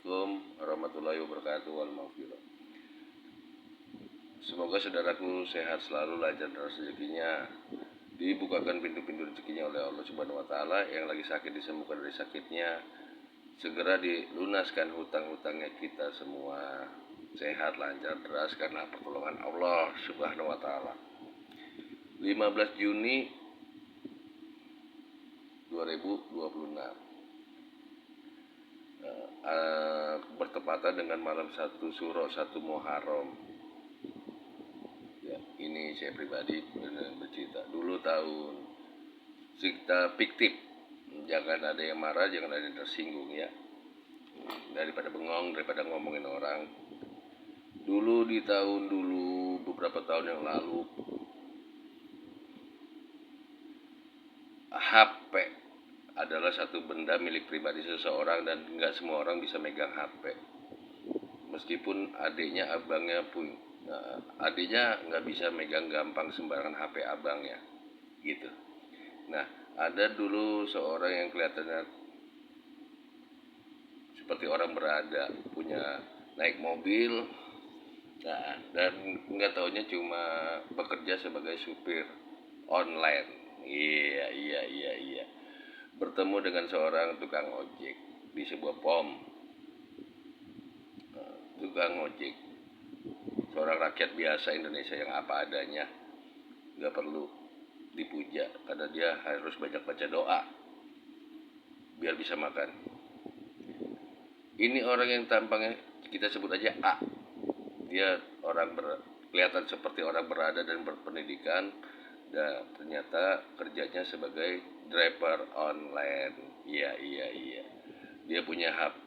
Assalamualaikum warahmatullahi wabarakatuh. Semoga saudaraku sehat selalu, lancar terus rezekinya, dibukakan pintu-pintu rezekinya oleh Allah Subhanahu wa taala. Yang lagi sakit disembuhkan dari sakitnya, segera dilunaskan hutang-hutangnya kita semua. Sehat, lancar, deras karena pertolongan Allah Subhanahu wa taala. 15 Juni 2026 bertepatan dengan malam 1 Suro 1 Muharram. Ya, ini saya pribadi benar bercerita. Dulu tahun kita fiktif, jangan ada yang marah, jangan ada yang tersinggung ya. Daripada bengong, daripada ngomongin orang. Dulu di tahun dulu, beberapa tahun yang lalu, HP adalah satu benda milik pribadi seseorang dan nggak semua orang bisa megang HP. Meskipun adiknya, abangnya pun, adiknya nggak bisa megang gampang sembarangan HP abangnya, gitu. Nah, ada dulu seorang yang kelihatannya seperti orang berada, punya naik mobil, nah, dan nggak taunya cuma bekerja sebagai supir online. Iya. Bertemu dengan seorang tukang ojek di sebuah pom. Tukang ojek, seorang rakyat biasa Indonesia yang apa adanya, nggak perlu dipuja karena dia harus banyak baca doa biar bisa makan. Ini orang yang tampangnya kita sebut aja A. Dia kelihatan seperti orang berada dan berpendidikan, dan ternyata kerjanya sebagai driver online. Iya. Dia punya HP.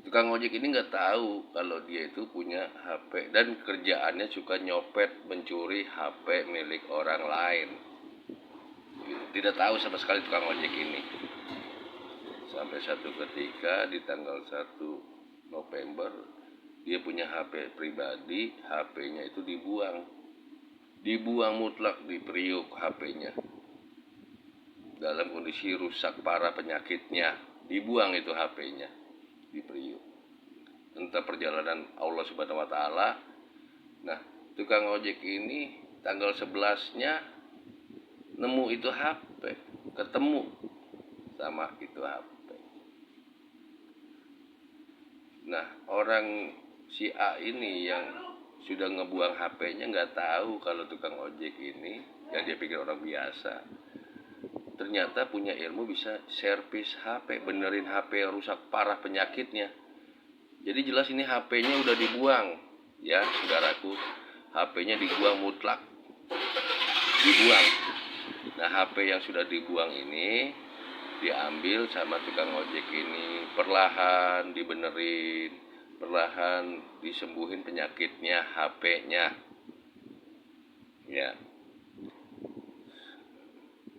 Tukang ojek ini nggak tahu kalau dia itu punya HP dan kerjaannya suka nyopet, mencuri HP milik orang lain. Tidak tahu sama sekali tukang ojek ini. Sampai satu ketika di tanggal 1 November dia punya HP pribadi, HP-nya itu dibuang mutlak di Priuk HP-nya. Dalam kondisi rusak parah penyakitnya, dibuang itu HP-nya di Priuk. Entah perjalanan Allah Subhanahu wa taala. Nah, tukang ojek ini tanggal 11-nya nemu itu HP, ketemu sama itu HP. Nah, orang si A ini yang sudah ngebuang HP-nya nggak tahu kalau tukang ojek ini, ya dia pikir orang biasa, ternyata punya ilmu bisa servis HP, benerin HP yang rusak parah penyakitnya. Jadi jelas ini HP-nya udah dibuang, ya saudaraku, HP-nya dibuang mutlak, dibuang. Nah, HP yang sudah dibuang ini diambil sama tukang ojek ini, perlahan dibenerin, perlahan disembuhin penyakitnya, HP-nya. Ya.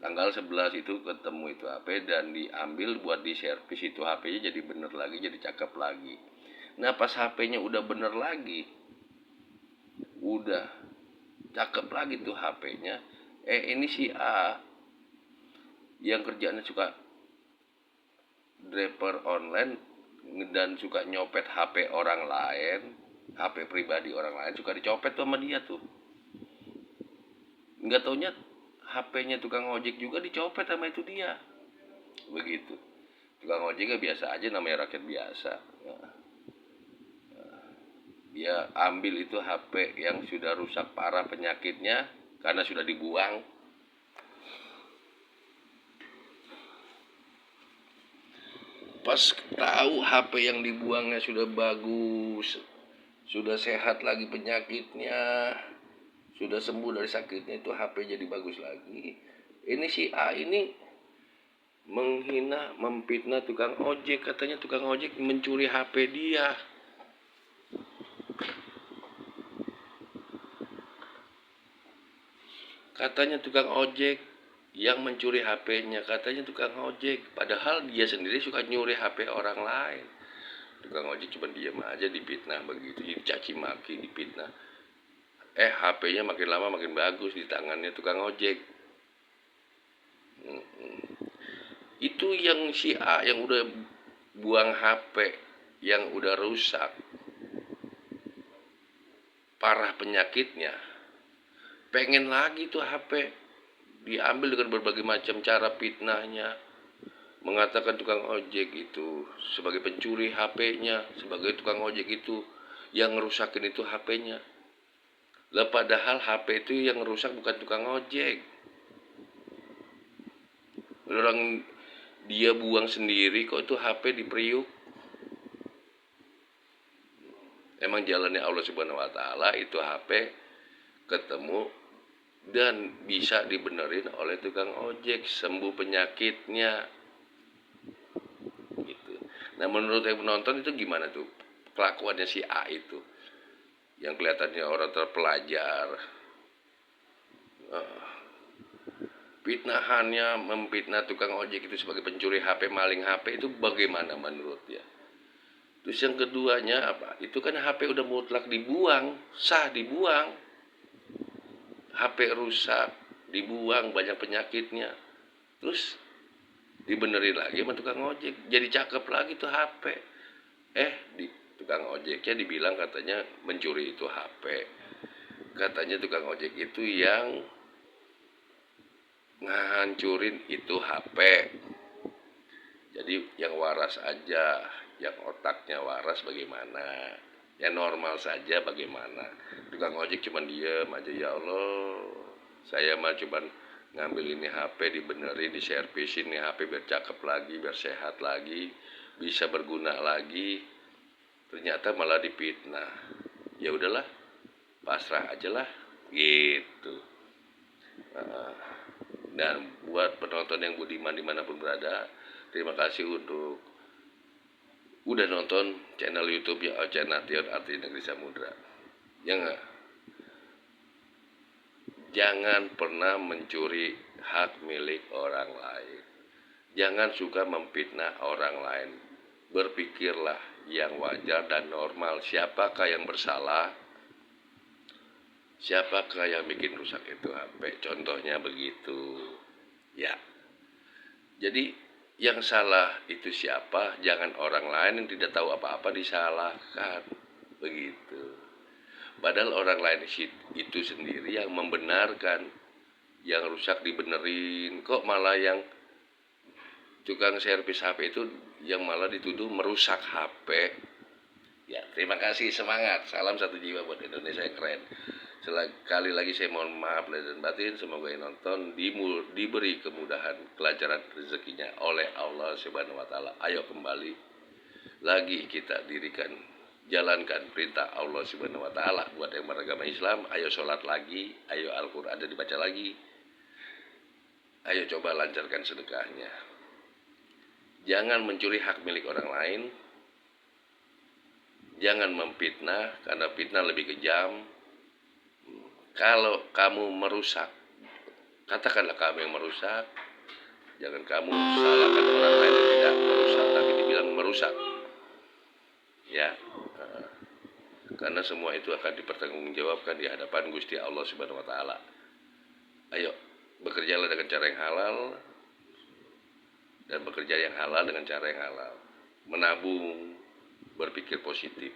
Tanggal 11 itu ketemu itu HP dan diambil buat diservis, itu HP-nya jadi bener lagi, jadi cakep lagi. Nah, pas HP-nya udah bener lagi, udah cakep lagi tuh HP-nya, ini si A yang kerjanya suka driver online dan suka nyopet HP orang lain, HP pribadi orang lain, suka dicopet tuh sama dia tuh. Nggak taunya HP-nya tukang ojek juga dicopet sama itu dia. Begitu. Tukang ojeknya biasa aja, namanya rakyat biasa. Dia ambil itu HP yang sudah rusak parah penyakitnya karena sudah dibuang. Pas tahu HP yang dibuangnya sudah bagus, sudah sehat lagi penyakitnya, sudah sembuh dari sakitnya, itu HP jadi bagus lagi. Ini si A ini menghina, memfitnah tukang ojek, katanya tukang ojek mencuri HP dia. Katanya tukang ojek yang mencuri HP-nya, katanya tukang ojek, padahal dia sendiri suka nyuri HP orang lain. Tukang ojek cuma diam aja, difitnah begitu, dicaci maki, difitnah. HP-nya makin lama makin bagus di tangannya tukang ojek. Itu yang si A yang udah buang HP, yang udah rusak, parah penyakitnya, pengen lagi tuh HP diambil dengan berbagai macam cara fitnahnya, mengatakan tukang ojek itu sebagai pencuri HP-nya, sebagai tukang ojek itu yang ngerusakin itu HP-nya. Lah padahal HP itu yang ngerusak bukan tukang ojek. Orang dia buang sendiri kok itu HP di Priuk. Emang jalannya Allah Subhanahu wa taala itu HP ketemu dan bisa dibenerin oleh tukang ojek, sembuh penyakitnya gitu. Nah, menurut yang menonton itu gimana tuh kelakuannya si A itu yang kelihatannya orang terpelajar, fitnahannya memfitnah tukang ojek itu sebagai pencuri HP, maling HP itu bagaimana menurut dia? Terus yang keduanya apa? Itu kan HP udah mutlak dibuang, sah dibuang. HP rusak, dibuang, banyak penyakitnya. Terus dibenerin lagi sama tukang ojek, jadi cakep lagi tuh HP. Di tukang ojeknya dibilang katanya mencuri itu HP. Katanya tukang ojek itu yang ngancurin itu HP. Jadi yang waras aja, yang otaknya waras bagaimana, yang normal saja bagaimana. Tukang ojek cuman diem aja, ya Allah, saya mah cuman ngambil ini HP, dibenerin, diservisin nih HP biar cakep lagi, biar sehat lagi, bisa berguna lagi. Ternyata malah dipitnah. Ya udahlah, pasrah aja lah, gitu. Dan buat penonton yang budiman dimanapun berada, terima kasih untuk udah nonton channel YouTube ya Oce Nation Arti Negeri Samudra. Jangan pernah mencuri hak milik orang lain. Jangan suka memfitnah orang lain. Berpikirlah yang wajar dan normal. Siapakah yang bersalah? Siapakah yang bikin rusak itu HP? Contohnya begitu. Ya. Jadi yang salah itu siapa? Jangan orang lain yang tidak tahu apa-apa disalahkan. Begitu. Padahal orang lain itu sendiri yang membenarkan. Yang rusak dibenerin. Kok malah yang tukang servis HP itu yang malah dituduh merusak HP. Ya, terima kasih, semangat. Salam satu jiwa buat Indonesia yang keren. Sekali lagi saya mohon maaf lahir dan batin. Semoga yang nonton diberi kemudahan, kelancaran rezekinya oleh Allah Subhanahu wa taala. Ayo kembali lagi kita jalankan perintah Allah Subhanahu wa taala. Buat yang beragama Islam, ayo sholat lagi, ayo Al-Qur'an dibaca lagi. Ayo coba lancarkan sedekahnya. Jangan mencuri hak milik orang lain. Jangan memfitnah, karena fitnah lebih kejam. Kalau kamu merusak, katakanlah kamu yang merusak. Jangan kamu salahkan orang lain yang tidak merusak, tapi dibilang merusak. Ya, karena semua itu akan dipertanggungjawabkan di hadapan Gusti Allah Subhanahu wa taala. Ayo, bekerjalah dengan cara yang halal dan bekerja yang halal dengan cara yang halal. Menabung, berpikir positif.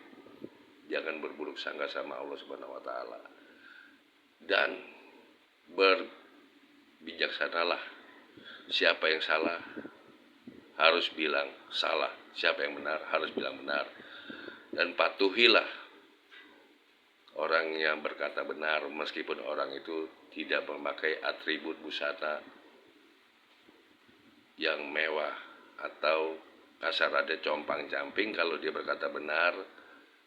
Jangan berburuk sangka sama Allah Subhanahu wa taala. Dan berbijaksanalah. Siapa yang salah harus bilang salah, siapa yang benar harus bilang benar. Dan patuhilah orang yang berkata benar meskipun orang itu tidak memakai atribut busana yang mewah atau kasar ada compang-camping. Kalau dia berkata benar,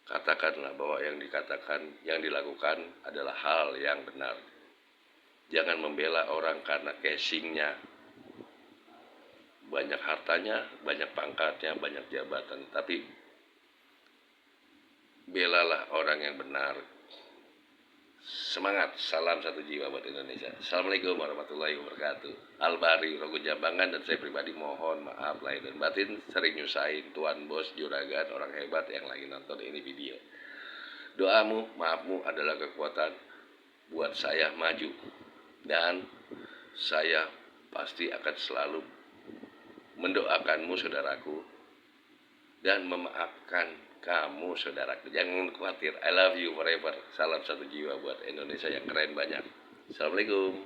katakanlah bahwa yang dikatakan, yang dilakukan adalah hal yang benar. Jangan membela orang karena casingnya, banyak hartanya, banyak pangkatnya, banyak jabatan. Tapi belalah orang yang benar. Semangat, salam satu jiwa buat Indonesia. Assalamualaikum warahmatullahi wabarakatuh. Albari, Rogo Jambangan, dan saya pribadi mohon maaf lahir dan batin sering nyusahin Tuan Bos Juragan, orang hebat yang lagi nonton ini video. Doamu, maafmu adalah kekuatan buat saya maju. Dan saya pasti akan selalu mendoakanmu saudaraku dan memaafkan kamu saudaraku. Jangan khawatir. I love you forever. Salam satu jiwa buat Indonesia yang keren banyak. Assalamualaikum.